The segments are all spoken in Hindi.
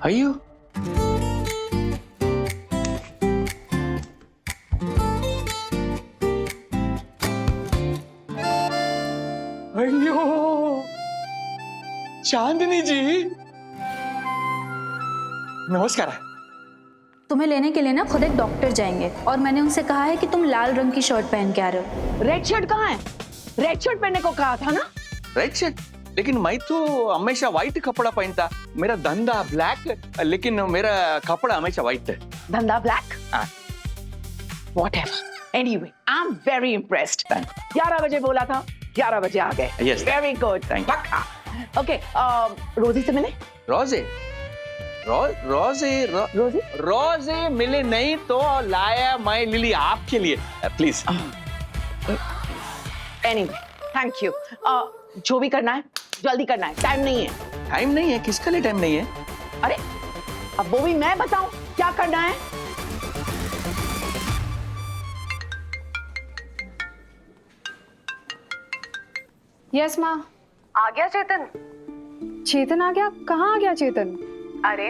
अयो अयो चांदनी जी नमस्कार। तुम्हें लेने के लिए ना खुद एक डॉक्टर जाएंगे और मैंने उनसे कहा है कि तुम लाल रंग की शर्ट पहन के आ रहे हो। रेड शर्ट कहाँ है? रेड शर्ट पहनने को कहा था ना। रेड शर्ट लेकिन मैं तो हमेशा व्हाइट कपड़ा पहनता। मेरा धंधा ब्लैक लेकिन मेरा कपड़ा हमेशा व्हाइट है। धंधा ब्लैक? हाँ। Whatever. Anyway, I'm very impressed. 11 बजे बोला था, 11 बजे आ गए। Yes. Very good. Thank you. पक्का। Okay, रोजी से मिले? रोजे रोजी? रोजे मिले नहीं तो लाया मैं लिली आपके लिए प्लीज। Anyway, thank you. जो भी करना है जल्दी करना है, टाइम नहीं है। टाइम नहीं है? किसके लिए टाइम नहीं है? अरे अब वो भी मैं बताऊं क्या करना है? यस माँ। आ गया चेतन? चेतन आ गया? कहाँ आ गया चेतन? अरे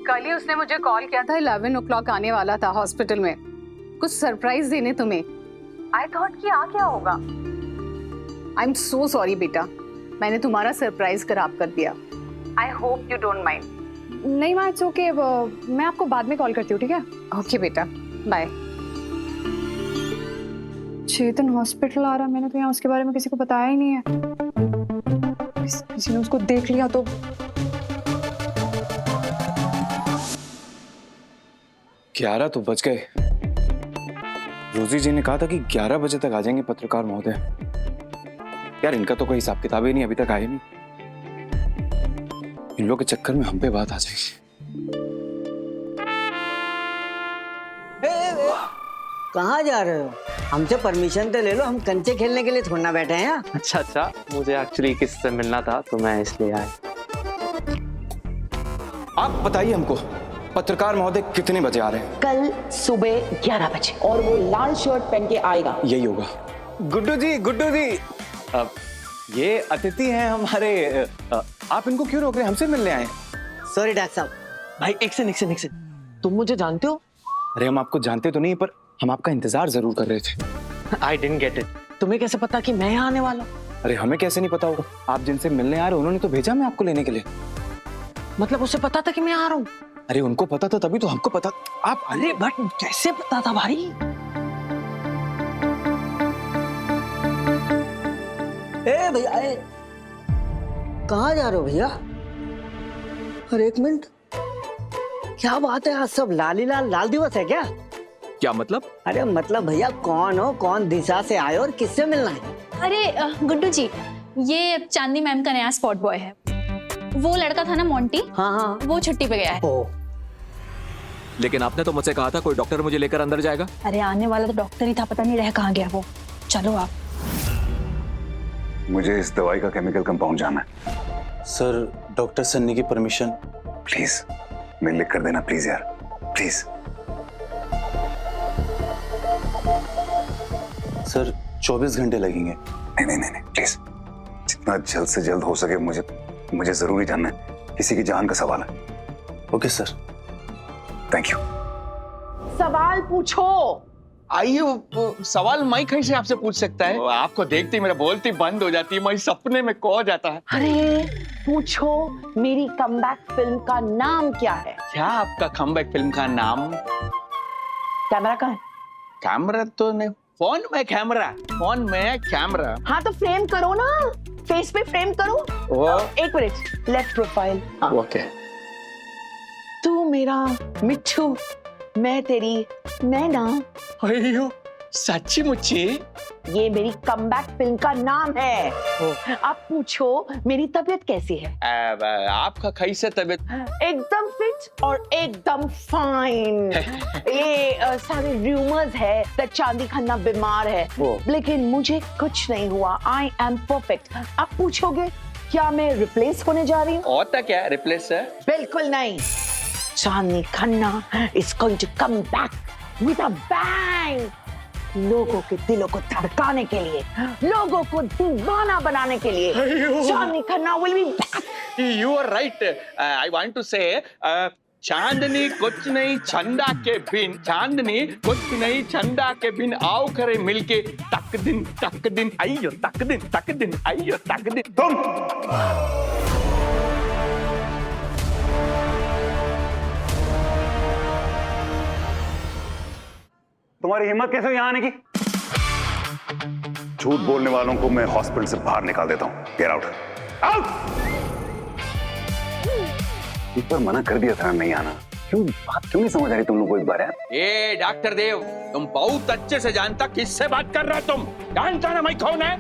कल ही उसने मुझे कॉल किया था। 11 o'clock आने वाला था हॉस्पिटल में, कुछ सरप्राइज देने तुम्हें। आई थॉट कि आ क्या होगा। आई एम सो सॉरी बेटा, मैंने तुम्हारा सरप्राइज खराब कर दिया। I hope you don't mind. नहीं माँ, इट्स ओके। मैं आपको बाद में कॉल करती हूँ, ठीक है? ओके बेटा, बाय। चेतन हॉस्पिटल आ रहा, मैंने तो यहाँ उसके बारे में किसी को बताया ही नहीं है। किसी ने उसको देख लिया तो। ग्यारह तो बज गए। रोजी जी ने कहा था कि 11 बजे तक आ जाएंगे पत्रकार महोदय। यार इनका तो कोई हिसाब किताब ही नहीं, अभी तक आए नहीं। इन लोगों के चक्कर में हम पे बात आ जाएगी। कहाँ जा रहे हो? हमसे परमिशन तो ले लो, हम कंचे खेलने के लिए थोड़ा ना बैठे हैं। अच्छा, मुझे एक्चुअली किससे मिलना था तो मैं इसलिए आया। आप बताइए हमको, पत्रकार महोदय कितने बजे आ रहे हैं? कल सुबह 11 बजे और वो लाल शर्ट पहन के आएगा। यही होगा। गुड्डू जी ये अतिथि हैं हमारे। आप इनको क्यों रोक रहे हैं? हमसे मिलने आए। सॉरी डॉक्टर साहब। भाई एक सेकंड, तुम मुझे जानते हो? अरे हम आपको जानते तो नहीं, पर हम आपका इंतजार जरूर कर रहे थे। I didn't get it. तुम्हें कैसे पता कि मैं यहाँ आने वाला हूँ? अरे हमें कैसे नहीं पता होगा? आप जिनसे मिलने आ रहे उन्होंने तो भेजा मैं आपको लेने के लिए। मतलब उसे पता था कि मैं आ रहा हूँ? अरे उनको पता था तभी तो हमको पता। आप अरे बट कैसे पता था भाई? ए भैया, कहाँ जा रहे हो भैया? अरे एक मिनट, क्या बात है, आज सब लाल ही लाल दिवस है क्या? क्या मतलब? अरे मतलब भैया कौन हो, कौन दिशा से आए और किससे मिलना है? अरे गुड्डू जी, ये चांदनी मैम का नया स्पॉट बॉय है। वो लड़का था ना मोंटी, हाँ, वो छुट्टी पे गया है। ओ, लेकिन आपने तो मुझसे कहा था कोई डॉक्टर मुझे लेकर अंदर जाएगा। अरे आने वाला तो डॉक्टर ही था, पता नहीं रह कहाँ गया वो। चलो आप। मुझे इस दवाई का केमिकल कंपाउंड जानना है। सर, डॉक्टर सन्नी की परमिशन। प्लीज मैं लिख कर देना प्लीज यार, प्लीज। सर 24 घंटे लगेंगे। नहीं प्लीज, जितना जल्द से जल्द हो सके मुझे जरूरी जानना है, किसी की जान का सवाल है। Okay sir. Thank you. सवाल पूछो। आइए, सवाल मैं कैसे आपसे पूछ सकता है? आपको देखते ही मेरा बोलती बंद हो जाती है, मैं सपने में खो जाता है। अरे पूछो, मेरी कमबैक फिल्म का नाम क्या है? क्या आपका कमबैक फिल्म का नाम? कैमरा कहाँ है? कैमरा तो नहीं, फोन में कैमरा। हाँ तो फ्रेम करो ना, फेस पे फ्रेम करो। एक मिनट, लेफ्ट प्रोफाइल। ओके। तू मेरा मिट्ठू, मैं तेरी नैना। अयो सच्ची मुच्ची? ये मेरी कमबैक फिल्म का नाम है। अब पूछो मेरी तबीयत कैसी है? आपका कैसे तबीयत? एकदम फिट और एकदम फाइन। ये सारे रूमर्स है कि चांदी खन्ना बीमार है, लेकिन मुझे कुछ नहीं हुआ। I am perfect. अब पूछोगे क्या मैं रिप्लेस होने जा रही हूँ? होता क्या रिप्लेस है? बिल्कुल नहीं। चांदी Khanna is going to come back with a bang. लोगों के दिलों को धड़काने के लिए, लोगों को दीवाना बनाने के लिए चांदनी Khanna will be back. You are right. I want to say, चांदनी कुछ नहीं चंदा के बिन, चांदनी कुछ नहीं चंदा के बिन, आओ करे मिलके तक दिन आइयो तक दिन आइयो तक दिन। तुम तुम्हारी हिम्मत कैसे हुई यहाँ आने की? झूठ बोलने वालों को मैं हॉस्पिटल से बाहर निकाल देता हूँ। Get out, out. एक बार मना कर दिया था नहीं आना, क्यों बात क्यों नहीं समझ आ रही तुम लोग को? एक बार यार। ए डॉक्टर देव, तुम बहुत अच्छे से जानता किससे बात कर रहा, तुम जानता ना मैं कौन है?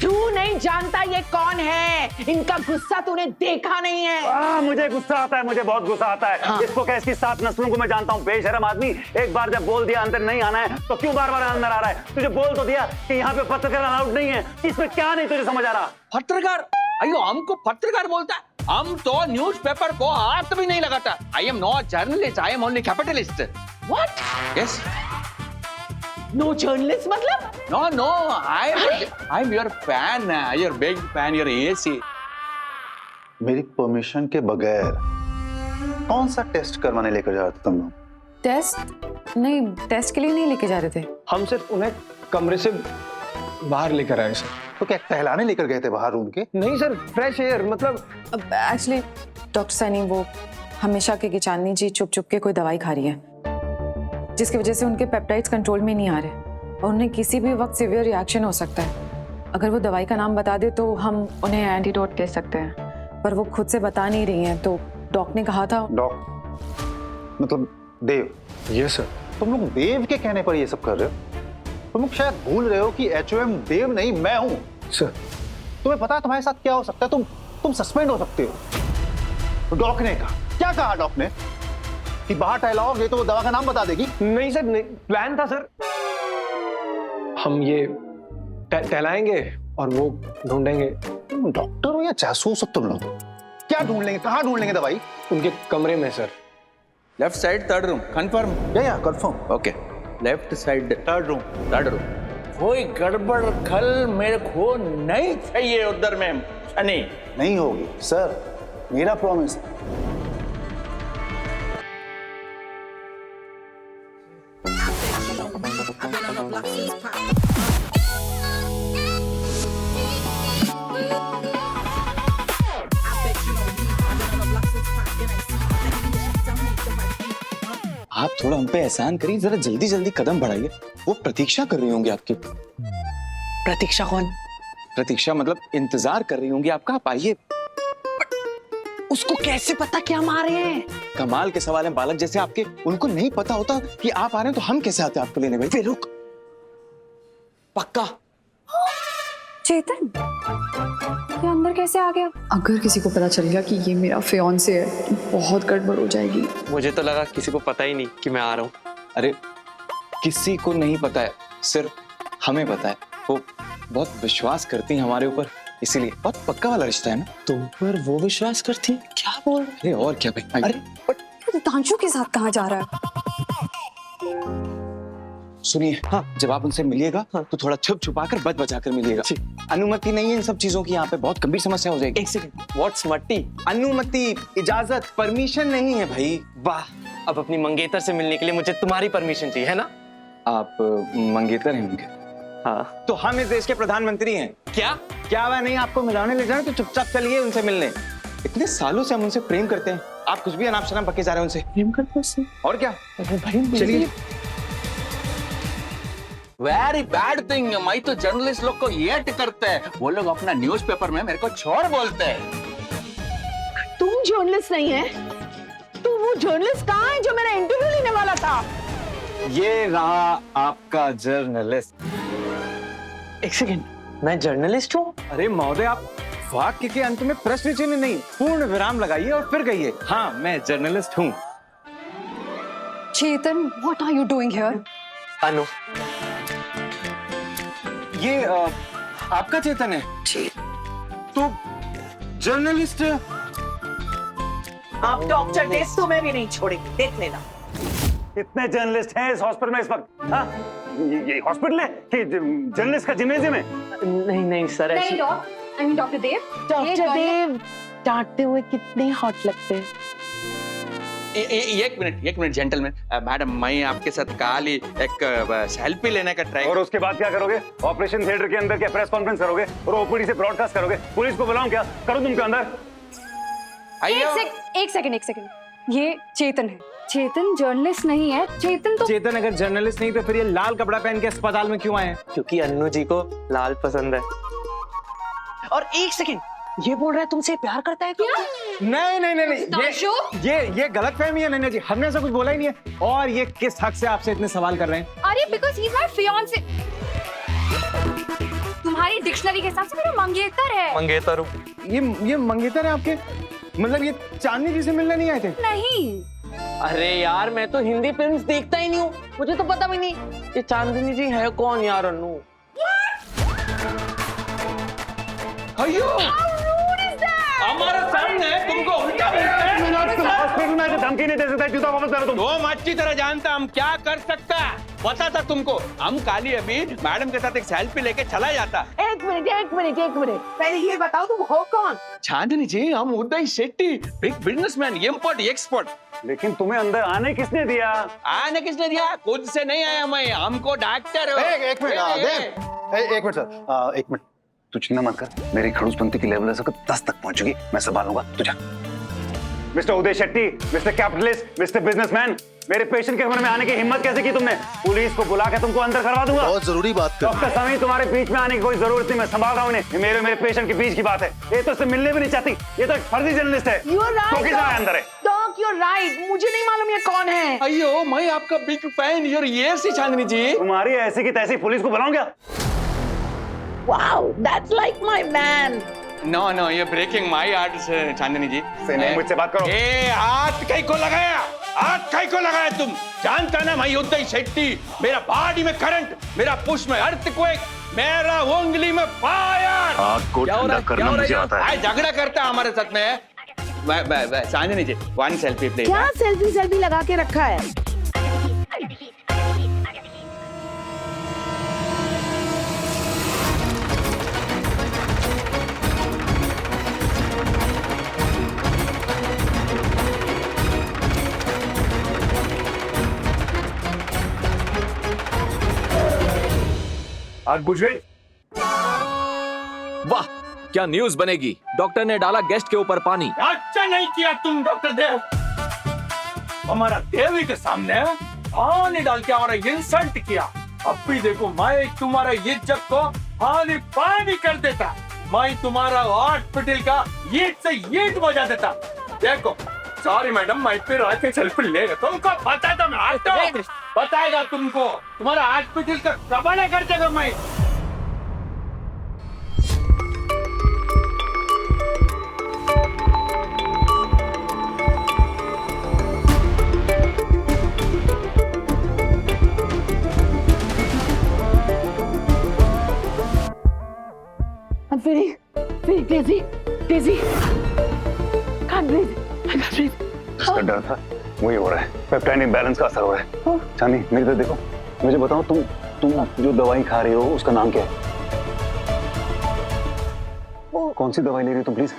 तू नहीं जानता ये कौन है? इनका गुस्सा तूने देखा नहीं है। मुझे गुस्सा आता है, मुझे बहुत गुस्सा आता है। हाँ। इसको कैसी 7 नस्लों को मैं जानता हूँ। बेशरम आदमी, एक बार जब बोल दिया अंदर नहीं आना है तो क्यों बार बार अंदर आ रहा है? तुझे बोल तो दिया कि यहाँ पे पत्रकार अलाउड नहीं है, इसमें क्या नहीं तुझे समझ आ रहा? पत्रकार? अयो हमको पत्रकार बोलता है? हम तो न्यूज़पेपर को हाथ भी नहीं लगाता। I am not journalist, I am only capitalist. What? Yes. No journalist मतलब? No, I'm your fan, your big fan, your AC. मेरी परमिशन के बगैर कौन सा टेस्ट करवाने लेकर जा रहे थे तुम लोग? टेस्ट? नहीं, टेस्ट के लिए नहीं लेके जा रहे थे। हम सिर्फ उन्हें कमरे से बाहर लेकर आए सर। तो क्या टहलाने लेकर गए थे बाहर रूम के? नहीं सर, फ्रेश एयर मतलब। एक्चुअली डॉक्टर सैनी वो हमेशा के चांदनी जी चुप चुप के कोई दवाई खा रही है, जिसकी वजह से उनके पेप्टाइड्स कंट्रोल में नहीं आ रहे और उन्हें किसी भी वक्त सीवियर रिएक्शन हो सकता है। अगर वो दवाई का नाम बता दे तो हम उन्हें एंटीडोट दे सकते हैं, पर वो खुद से बता नहीं रही हैं। तो डॉक्टर ने कहा था। डॉक्टर मतलब देव? Yes sir. तुम लोग देव के कहने पर ये सब कर रहे हो? तुम लोग शायद भूल रहे हो कि HOM देव नहीं मैं हूँ सर। तुम्हें पता है तुम्हारे साथ क्या हो सकता है? तुम सस्पेंड हो सकते हो। डॉक्टर ने कहा, क्या कहा डॉक्टर ने? कि बाहर टहलाओगे तो वो दवा का नाम बता देगी? नहीं सर, नहीं, प्लान था सर। हम ये टहलाएंगे और वो ढूंढेंगे। डॉक्टर हो या जासूस हो तुम लोग? क्या ढूंढ लेंगे? कहाँ ढूंढ लेंगे दवाई? उनके कमरे में sir. Left side 3rd room, confirm? या confirm. Okay, left side 3rd room. 3rd room. कोई गड़बड़ खल मेरे को नहीं चाहिए उधर में। नहीं होगी सर, मेरा प्रॉमिस। आप थोड़ा हम पे एहसान करिए, जरा जल्दी जल्दी कदम बढ़ाइए। वो प्रतीक्षा कर रही होंगी आपकी। प्रतीक्षा कौन? प्रतीक्षा मतलब इंतजार कर रही होंगी आपका, आप आइए। उसको कैसे पता कि हम आ रहे हैं? कमाल के सवाल हैं बालक जैसे आपके। उनको नहीं पता होता कि आप आ रहे हैं तो हम कैसे आते आपको लेने? भाई फिर रुक। पक्का चेतन ये अंदर कैसे आ गया? अगर किसी को पता चल गया कि ये मेरा फियांसे है तो बहुत गड़बड़ हो जाएगी। मुझे तो लगा किसी को पता ही नहीं कि मैं आ रहा हूँ। अरे किसी को नहीं पता है, सिर्फ हमें पता है। वो बहुत विश्वास करती हैं हमारे ऊपर, इसीलिए बहुत पक्का वाला रिश्ता है ना। तुम पर वो विश्वास करती? क्या बोल रहे? अरे और क्या भाई? अरे तांशु के साथ कहाँ जा रहा है? सुनिए, हाँ, जब आप उनसे मिलिएगा तो थोड़ा छुप छुपा कर बच बचा कर मिलिएगा। अनुमति नहीं है इन सब चीजों की, यहाँ पे बहुत गंभीर समस्या हो जाएगी। एक सेकंड, व्हाट्स मट्टी? अनुमति, इजाजत, परमिशन नहीं है भाई। वाह, अब अपनी मंगेतर से मिलने के लिए मुझे तुम्हारी परमिशन चाहिए, है ना? आप मंगेतर हैं उनके? हाँ। तो हम इस देश के प्रधानमंत्री हैं। क्या हुआ? नहीं आपको मिलाने ले जाए तो चुपचाप चलिए उनसे मिलने। इतने सालों से हम उनसे प्रेम करते हैं, आप कुछ भी अनाप शनाप पक्के जा रहे हैं उनसे। प्रेम करते हैं? और क्या? चलिए। Very bad thing. मैं तो जर्नलिस्ट लोग को येट करते हैं, वो लोग अपना न्यूज़पेपर में मेरे को छोड़ बोलते हैं। तुम जर्नलिस्ट नहीं है? तू वो जर्नलिस्ट कहाँ है जो मेरा इंटरव्यू लेने वाला था? ये रहा आपका जर्नलिस्ट। एक सेकंड, मैं जर्नलिस्ट हूँ? अरे महोदय, आप वाक्य के अंत में प्रश्न चिन्ह नहीं, पूर्ण विराम लगाइए और फिर कहिए, हाँ मैं जर्नलिस्ट हूँ। Chetan, what are you doing here? Anu, ये आपका चेतन है? तो जर्नलिस्ट। आप डॉक्टर देव तुम्हें भी नहीं छोड़ेंगे, देख लेना। इतने जर्नलिस्ट हैं इस हॉस्पिटल में इस वक्त। हाँ, ये हॉस्पिटल है कि जर्नलिस्ट का जिम्नेजियम है? नहीं नहीं सर, ऐसी डॉक्टर देव डांटते हुए कितने हॉट लगते हैं। एक मिनट जेंटलमैन, मैडम मैं आपके साथ काल ही एक सेल्फी लेने का ट्राई। और उसके बाद क्या करोगे? ऑपरेशन थिएटर के अंदर क्या प्रेस कॉन्फ्रेंस करोगे और ओपीडी से ब्रॉडकास्ट करोगे? पुलिस को बुलाऊं क्या? करूं तुमके अंदर? एक सेकंड, ये चेतन है। चेतन जर्नलिस्ट नहीं है। चेतन अगर जर्नलिस्ट नहीं तो फिर ये लाल कपड़ा पहन के अस्पताल में क्यों आए हैं? क्योंकि अन्नू जी को लाल पसंद है। और एक सेकंड, ये बोल रहा है तुमसे प्यार करता है क्या? नहीं, ये गलत फहमी है नैना जी, हमने ऐसा कुछ बोला ही नहीं है। और ये किस हक से आपसे इतने सवाल कर रहे हैं? अरे because he is my fiance. तुम्हारी डिक्शनरी के हिसाब से मेरा मंगेतर है। मंगेतर हूँ। ये मंगेतर है आपके? मतलब ये चांदनी जी से मिलने नहीं आए थे? नहीं। अरे यार, मैं तो हिंदी फिल्म्स देखता ही नहीं हूँ, मुझे तो पता भी नहीं ये चांदनी जी है कौन यार। अन्नू हमारे सामने तुमको उल्टा हॉस्पिटल में तो धमकी नहीं दे सकता, जूता वापस करो तुम। तुम अच्छी तरह जानता हम क्या कर सकता, पता था तुमको। हम काली अभी मैडम के साथ एक सेल्फी लेके चला जाता। एक मिनट पहले ये बताओ तुम हो कौन? चांदनी जी, हम Uday Shetty, big businessman, import export. लेकिन तुम्हें अंदर आने किसने दिया? आने किसने दिया? खुद से नहीं आया मैं, हमको डॉक्टर हो। एक मिनट सर, एक मिनट। तू चिंता मत कर, मेरी खड़ूसपंती की लेवल 10 तक पहुंचेगी, मैं संभालूंगा। तू जा। Mister Uday Shetty, mister capitalist, mister businessman, मेरे पेशेंट के कमरे में आने की हिम्मत कैसे की तुमने? पुलिस को बुला के तुमको अंदर करवा दूंगा। बहुत जरूरी बात कर। डॉक्टर समीर, तुम्हारे बीच में आने की कोई जरूरत नहीं, मैं संभाल रहा हूँ इन्हें। मेरे पेशेंट के बीच की बात है। ये तो इससे मिलने भी नहीं चाहती, ये तो एक फर्जी जर्नलिस्ट है। You're right, तो कितना है अंदर है? Doc, you're right. मुझे नहीं मालूम ये कौन है। अयो, मैं आपका बिग फैन, योर ये सी चांदनी जी। तुम्हारी ऐसी की तैसी पुलिस को बुलाऊं क्या? Wow, that's like my man. No, ये breaking my heart Chandni ji. नहीं, मुझसे बात करो। हाथ कहीं को लगाया? हाथ कहीं को लगाया तुम? जानता ना मैं उदय शेट्टी, मेरा बॉडी में करंट, मेरा पुश में अर्थक्वेक, मेरा उंगली में फायर। आग को ठंडा करना मुझे आता है। झगड़ा करता है हमारे साथ में। चांदनी जी, वन सेल्फी प्लीज। क्या सेल्फी लगा के रखा है? आग बुझ गई? वाह, क्या न्यूज बनेगी। डॉक्टर ने डाला गेस्ट के ऊपर पानी। अच्छा नहीं किया तुम डॉक्टर देव, हमारा देवी के सामने पानी डाल के हमारा इंसल्ट किया। अब भी देखो, मैं तुम्हारा इज्जत को पानी पानी कर देता। मैं तुम्हारा हॉस्पिटल का ईट से ईट बजा देता। देखो, सॉरी मैडम, मैं फिर आके सेल्फी ले। तुमको पता था मैं आज तो बताएगा तुमको, तुम्हारा हॉस्पिटल का कबाड़ा कर देगा मैं। I'm very dizzy. Can't breathe. जिसका डर था वही हो रहा है। पेप्टाइड इम्बैलेंस का असर हो रहा है। चांदी, मेरी तरफ देखो, मुझे बताओ, तुम जो दवाई खा रही हो उसका नाम क्या है? कौन सी दवाई ले रही हो तुम? प्लीज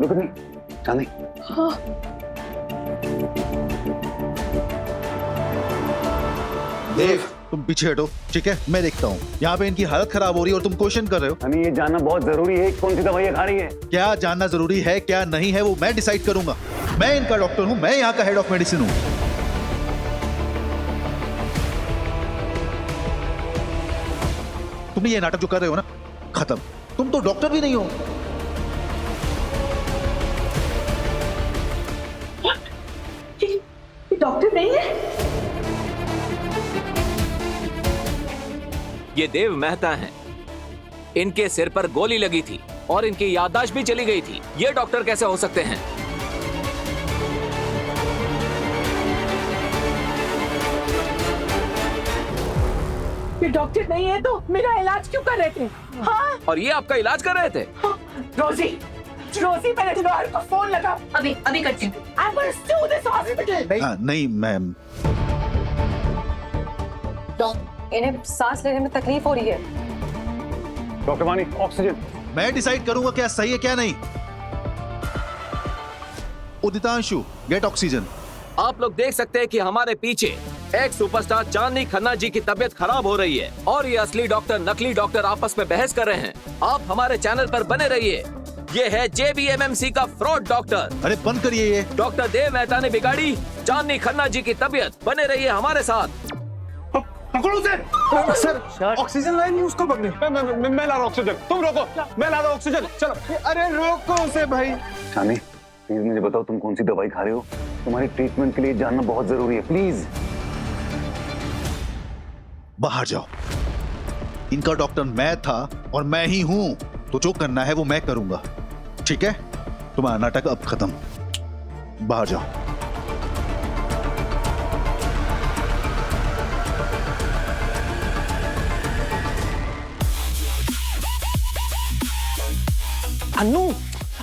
रुको। नहीं चांदी, देव, तुम पीछे हटो, ठीक है? मैं देखता हूँ। यहाँ पे इनकी हालत खराब हो रही है और तुम क्वेश्चन कर रहे हो। हमें ये जानना बहुत जरूरी है कौन सी दवाई खा रही है। क्या जानना जरूरी है क्या नहीं है वो मैं डिसाइड करूंगा। मैं इनका डॉक्टर हूँ, मैं यहाँ का हेड ऑफ मेडिसिन हूँ। तुम ये नाटक जो कर रहे हो ना, खत्म। तुम तो डॉक्टर भी नहीं हो। ये डॉक्टर नहीं है। ये देव मेहता हैं। इनके सिर पर गोली लगी थी और इनकी याददाश्त भी चली गई थी। ये डॉक्टर कैसे हो सकते हैं? ये डॉक्टर नहीं है तो मेरा इलाज क्यों कर रहे थे? हाँ? और ये आपका इलाज कर रहे थे? रोजी, रोजी पहले दिवार को फोन लगा। अभी करती हूँ। I'm gonna sue this hospital. हाँ, नहीं मैम, इन्हें सांस लेने में तकलीफ हो रही है। डॉक्टर वानी, ऑक्सीजन। मैं डिसाइड करूंगा क्या सही है क्या नहीं। उदितांशु, गेट ऑक्सीजन। आप लोग देख सकते हैं कि हमारे पीछे एक सुपरस्टार चांदनी खन्ना जी की तबीयत खराब हो रही है और ये असली डॉक्टर नकली डॉक्टर आपस में बहस कर रहे हैं। आप हमारे चैनल पर बने रहिए। ये है JBMMC का फ्रॉड डॉक्टर। अरे बंद करिए ये। डॉक्टर देव मेहता ने बिगाड़ी चांदनी खन्ना जी की तबीयत। बने रहिए हमारे साथ। पकड़ो उसे। सर ऑक्सीजन लाइन नहीं, उसको पकड़े। मैं ला रहा हूँ ऑक्सीजन, तुम रोको। मैं ला रहा हूँ ऑक्सीजन, चलो। अरे रोको उसे भाई। चांदनी, प्लीज मुझे बताओ तुम कौन सी दवाई खा रहे हो? तुम्हारी ट्रीटमेंट के लिए जानना बहुत जरूरी है, प्लीज। बाहर जाओ। इनका डॉक्टर मैं था और मैं ही हूं, तो जो करना है वो मैं करूंगा, ठीक है? तुम्हारा नाटक अब खत्म। बाहर जाओ।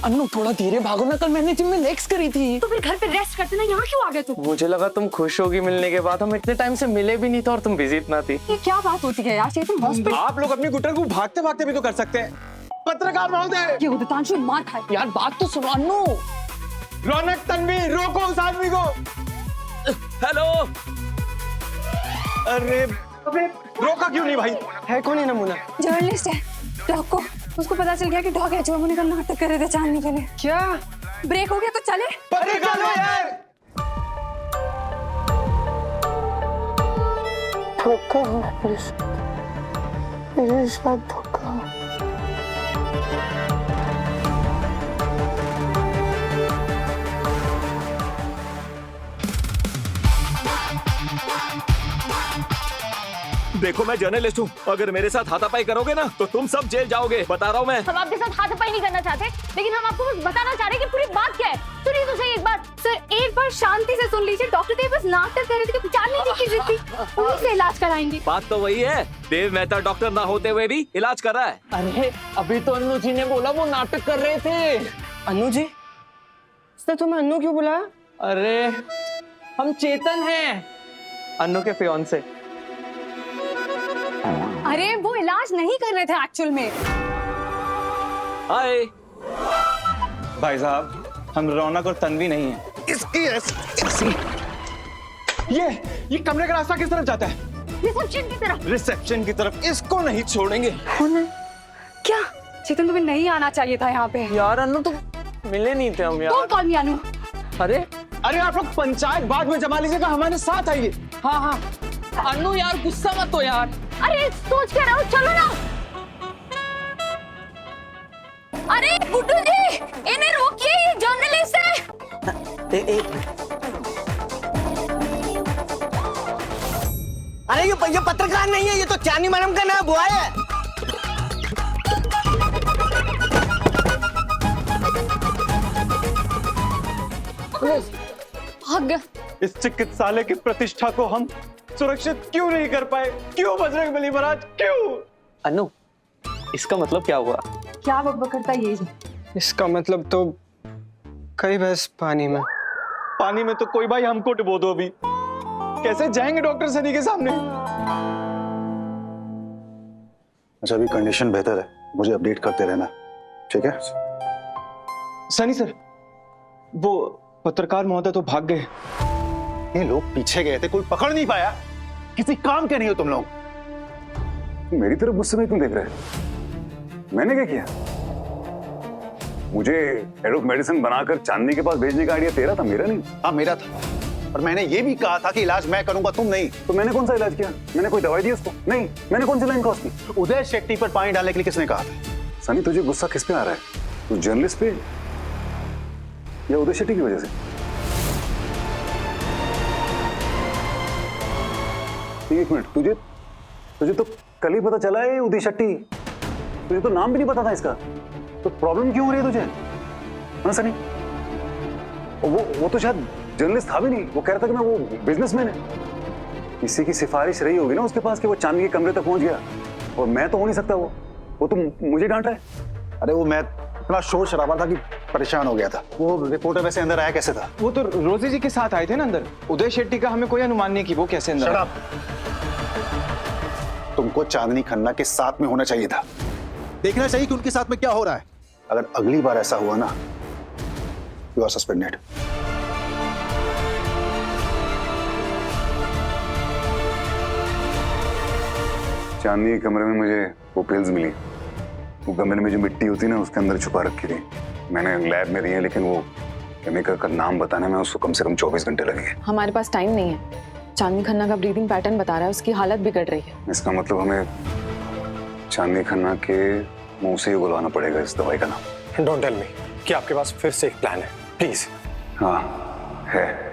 अन्नू थोड़ा धीरे भागो ना, कल मैंने जिम में लेग्स करी थी। तो फिर घर पे रेस्ट करते ना, यहाँ क्यों आ गए तुम? मुझे लगा तुम खुश होगी मिलने के बाद, हम इतने टाइम से मिले भी नहीं थे और तुम बिजी इतना थी। ये क्या बात होती है यार? तुम हॉस्पिटल। आप लोग अपनी गुटर को भागते भागते भी तो कर सकते हैं। पत्रकार महोदय, ये उदितांशु मार खाए। यार बात तो सुनो अन्नू। रौनक, तन्वी, रोको उस आदमी को। हेलो। अरे रोका क्यों नहीं भाई? है कौन है नमूना? जर्नलिस्ट है, डॉग को। उसको पता चल गया कि डॉग एचओ होने का नाटक कर रहे थे चांदनी के लिए। क्या ब्रेक हो गया तो चले। अरे चलो यार। मेरे साथ धोखा। देखो मैं जर्नलिस्ट हूँ, अगर मेरे साथ हाथापाई करोगे ना तो तुम सब जेल जाओगे, बता रहा हूँ मैं। हम आपके साथ हाथापाई नहीं करना चाहते, लेकिन हम आपको बस बताना चाह रहे हैं कि पूरी बात क्या है। सुनिए तो सही एक बार। सर एक बार शांति से सुन लीजिए। डॉक्टर देव बस नाटक कर रहे थे कि चांदनी जी की जिद थी, उन्हीं से इलाज कराएंगे। बात तो वही है, देव मेहता डॉक्टर ना होते हुए भी इलाज कर रहा है। अरे अभी तो अन्नू जी ने बोला वो नाटक कर रहे थे। अन्नू जी? इसने तुम्हें अन्नू क्यों बुलाया? अरे हम चेतन हैं, अन्नू के फियांसे। अरे वो इलाज नहीं कर रहे थे एक्चुअल में। हाय भाई साहब, हम रौनक और तन्वी नहीं है। ये कमरे का रास्ता किस तरफ जाता है? रिसेप्शन की तरफ। रिसेप्शन की तरफ। इसको नहीं छोड़ेंगे। क्या चेतन, तुम्हें नहीं आना चाहिए था यहाँ पे। यार अन्नू तुम मिले नहीं थे हम यार। डोंट कॉल मी अनु। अरे आप लोग पंचायत बाद में जमा लीजिएगा, हमारे साथ आइए। हाँ अन्नू यार गुस्सा मत हो यार। अरे सोच क्या रहे हो, चलो ना। अरे गुड्डू जी, इन्हें रोकिए, ये जर्नलिस्ट है। अरे ये पत्रकार नहीं है, ये तो चांदनी मैडम का नया बुआ है। भाग गया। इस चिकित्सालय की प्रतिष्ठा को हम सुरक्षित क्यों नहीं कर पाए? क्यों बजरंगबली महाराज, क्यों? अन्नू इसका मतलब क्या हुआ? क्या बकबक करता है ये? इसका मतलब तो कई भैंस पानी में। पानी में तो कोई भाई हमको डुबो दो अभी। कैसे जाएंगे डॉक्टर सनी के सामने? अच्छा अभी कंडीशन बेहतर है, मुझे अपडेट करते रहना, ठीक है? सनी सर, वो पत्रकार महोदय तो भाग गए। ये लोग पीछे गए थे, कोई पकड़ नहीं पाया। किसी काम के नहीं हो तुम लोग। मेरी तरफ गुस्से में क्यों देख रहे हैं? मैंने क्या किया? मुझे हेड ऑफ मेडिसिन बनाकर चांदनी के पास भेजने का आइडिया तेरा था, मेरा नहीं। हाँ मेरा था, और मैंने ये भी कहा था कि इलाज मैं करूंगा, तुम नहीं। तो मैंने कौन सा इलाज किया? मैंने कोई दवाई दी उसको? नहीं। मैंने कौन सी लाइन क्रॉस की? उदय शेट्टी पर पानी डालने के लिए किसने कहा था? सनी तुझे गुस्सा किस पे आ रहा है? तू जर्नलिस्ट पे या उदय शेट्टी की वजह से? एक मिनट, तुझे तो कल ही पता चला है उदय शेट्टी। तुझे तो नाम भी नहीं पता था इसका। तो प्रॉब्लम क्यों हो रही है तुझे? हाँ सनी, वो तो शायद जर्नलिस्ट था भी नहीं। वो कह रहा था कि मैं वो बिजनेसमैन है। किसी की सिफारिश रही होगी ना उसके पास कि वो चांदनी के कमरे तक पहुंच गया, और मैं तो हो नहीं सकता। वो तो मुझे डांट रहा है। अरे वो मैं इतना शोर शराबा था कि परेशान हो गया था। वो रिपोर्टर वैसे अंदर आया कैसे था? वो तो रोजी जी के साथ आए थे ना अंदर। उदय शेट्टी का हमें कोई अनुमान नहीं कि वो कैसे अंदर आए। तुमको चांदनी खन्ना के साथ में होना चाहिए था, देखना चाहिए कि उनके साथ में क्या हो रहा है। अगर अगली बार ऐसा हुआ ना, यू आर सस्पेंडेड। चांदनी के कमरे में मुझे वो पिल्स मिली। वो कमरे में जो मिट्टी होती है ना, उसके अंदर छुपा रखी थी। मैंने लैब में दी है, लेकिन वो केमिकल का नाम बताने में उसको कम से कम 24 घंटे लगेंगे। हमारे पास टाइम नहीं है। चांदनी खन्ना का ब्रीदिंग पैटर्न बता रहा है, उसकी हालत बिगड़ रही है। इसका मतलब हमें चांदनी खन्ना के मुंह से ही बुलाना पड़ेगा इस दवाई का नाम। डोंट टेल मी कि आपके पास फिर से एक प्लान है, प्लीज। हाँ है।